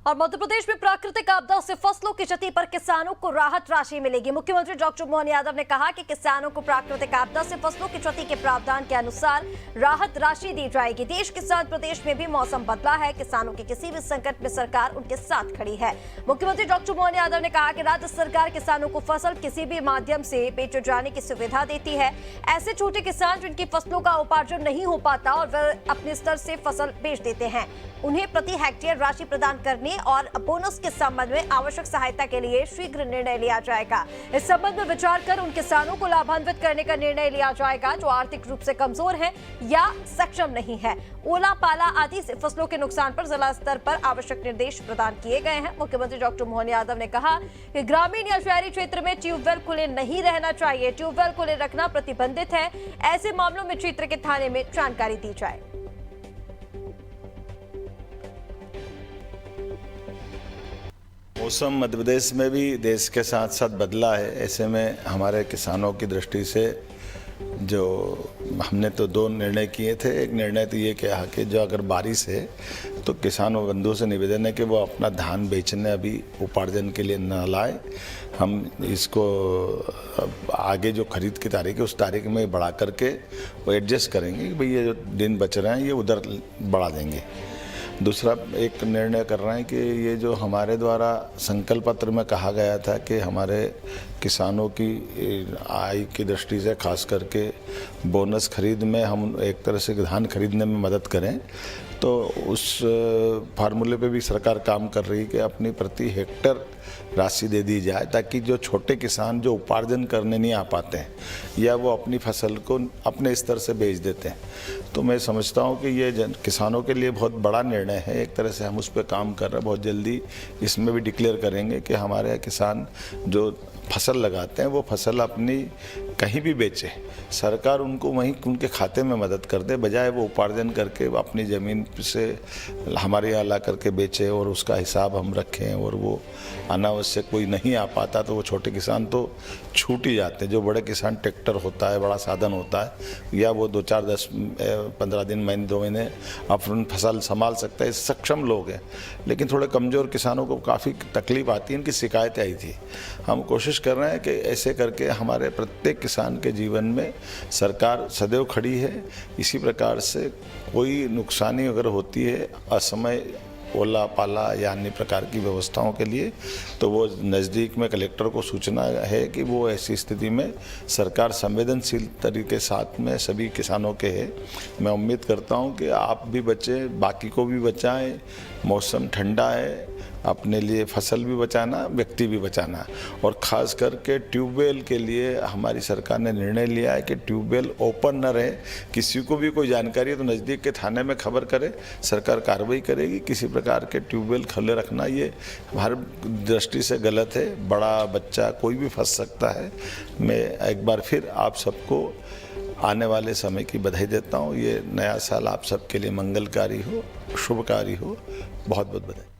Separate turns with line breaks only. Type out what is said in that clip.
और मध्य प्रदेश में प्राकृतिक आपदा से फसलों की क्षति पर किसानों को राहत राशि मिलेगी। मुख्यमंत्री डॉक्टर मोहन यादव ने कहा कि किसानों को प्राकृतिक आपदा से फसलों की क्षति के प्रावधान के अनुसार राहत राशि दी जाएगी। देश के साथ प्रदेश में भी मौसम बदला है, किसानों के किसी भी संकट में सरकार उनके साथ खड़ी है। मुख्यमंत्री डॉक्टर मोहन यादव ने कहा कि राज्य सरकार किसानों को फसल किसी भी माध्यम से बेचे जाने की सुविधा देती है। ऐसे छोटे किसान जिनकी फसलों का उपार्जन नहीं हो पाता और वे अपने स्तर से फसल बेच देते हैं, उन्हें प्रति हेक्टेयर राशि प्रदान करने और बोनस के संबंध में आवश्यक सहायता के लिए शीघ्र निर्णय लिया जाएगा। इस संबंध में विचार कर उन किसानों को लाभान्वित करने का निर्णय लिया जाएगा जो आर्थिक रूप से कमजोर हैं या सक्षम नहीं है। ओला पाला आदि से फसलों के नुकसान पर जिला स्तर पर आवश्यक निर्देश प्रदान किए गए हैं। मुख्यमंत्री डॉक्टर मोहन यादव ने कहा कि ग्रामीण या शहरी क्षेत्र में ट्यूबवेल खुले नहीं रहना चाहिए, ट्यूबवेल खुले रखना प्रतिबंधित है। ऐसे मामलों में क्षेत्र के थाने में जानकारी दी जाए।
मौसम मध्य प्रदेश में भी देश के साथ साथ बदला है। ऐसे में हमारे किसानों की दृष्टि से जो हमने तो दो निर्णय किए थे। एक निर्णय तो ये कहा कि जो अगर बारिश है तो किसानों बंधुओं से निवेदन है कि वो अपना धान बेचने अभी उपार्जन के लिए न लाए। हम इसको आगे जो खरीद की तारीख है उस तारीख में बढ़ा करके वो एडजस्ट करेंगे कि भाई ये जो दिन बच रहे हैं ये उधर बढ़ा देंगे। दूसरा एक निर्णय कर रहे हैं कि ये जो हमारे द्वारा संकल्प पत्र में कहा गया था कि हमारे किसानों की आय की दृष्टि से खास करके बोनस खरीद में हम एक तरह से धान खरीदने में मदद करें, तो उस फार्मूले पे भी सरकार काम कर रही है कि अपनी प्रति हेक्टर राशि दे दी जाए ताकि जो छोटे किसान जो उपार्जन करने नहीं आ पाते हैं या वो अपनी फसल को अपने स्तर से बेच देते हैं, तो मैं समझता हूँ कि ये किसानों के लिए बहुत बड़ा निर्णय है। एक तरह से हम उस पर काम कर रहे हैं। बहुत जल्दी इसमें भी डिक्लेयर करेंगे कि हमारे किसान जो फसल लगाते हैं वो फसल अपनी कहीं भी बेचे, सरकार उनको वहीं उनके खाते में मदद कर दे, बजाय वो उपार्जन करके अपनी ज़मीन से हमारे यहाँ ला करके बेचे और उसका हिसाब हम रखें। और वो अनावश्यक कोई नहीं आ पाता तो वो छोटे किसान तो छूट ही जाते हैं। जो बड़े किसान ट्रैक्टर होता है, बड़ा साधन होता है, या वो 2-4-10-15 दिन महीने 2 महीने अपनी फसल संभाल सकता है, सक्षम लोग हैं। लेकिन थोड़े कमज़ोर किसानों को काफ़ी तकलीफ आती है, इनकी शिकायतें आई थी। हम कोशिश कर रहे हैं कि ऐसे करके हमारे प्रत्येक किसान के जीवन में सरकार सदैव खड़ी है। इसी प्रकार से कोई नुकसानी अगर होती है असमय ओला पाला या अन्य प्रकार की व्यवस्थाओं के लिए, तो वो नज़दीक में कलेक्टर को सूचना है कि वो ऐसी स्थिति में सरकार संवेदनशील तरीके साथ में सभी किसानों के है। मैं उम्मीद करता हूँ कि आप भी बचें, बाकी को भी बचाएं। मौसम ठंडा है, अपने लिए फसल भी बचाना, व्यक्ति भी बचाना। और ख़ास करके ट्यूबवेल के लिए हमारी सरकार ने निर्णय लिया है कि ट्यूबवेल ओपन न रहे। किसी को भी कोई जानकारी है तो नज़दीक के थाने में खबर करे, सरकार कार्रवाई करेगी। किसी प्रकार के ट्यूबवेल खुले रखना ये हर दृष्टि से गलत है। बड़ा बच्चा कोई भी फंस सकता है। मैं एक बार फिर आप सबको आने वाले समय की बधाई देता हूँ। ये नया साल आप सबके लिए मंगलकारी हो, शुभकारी हो। बहुत बहुत बधाई।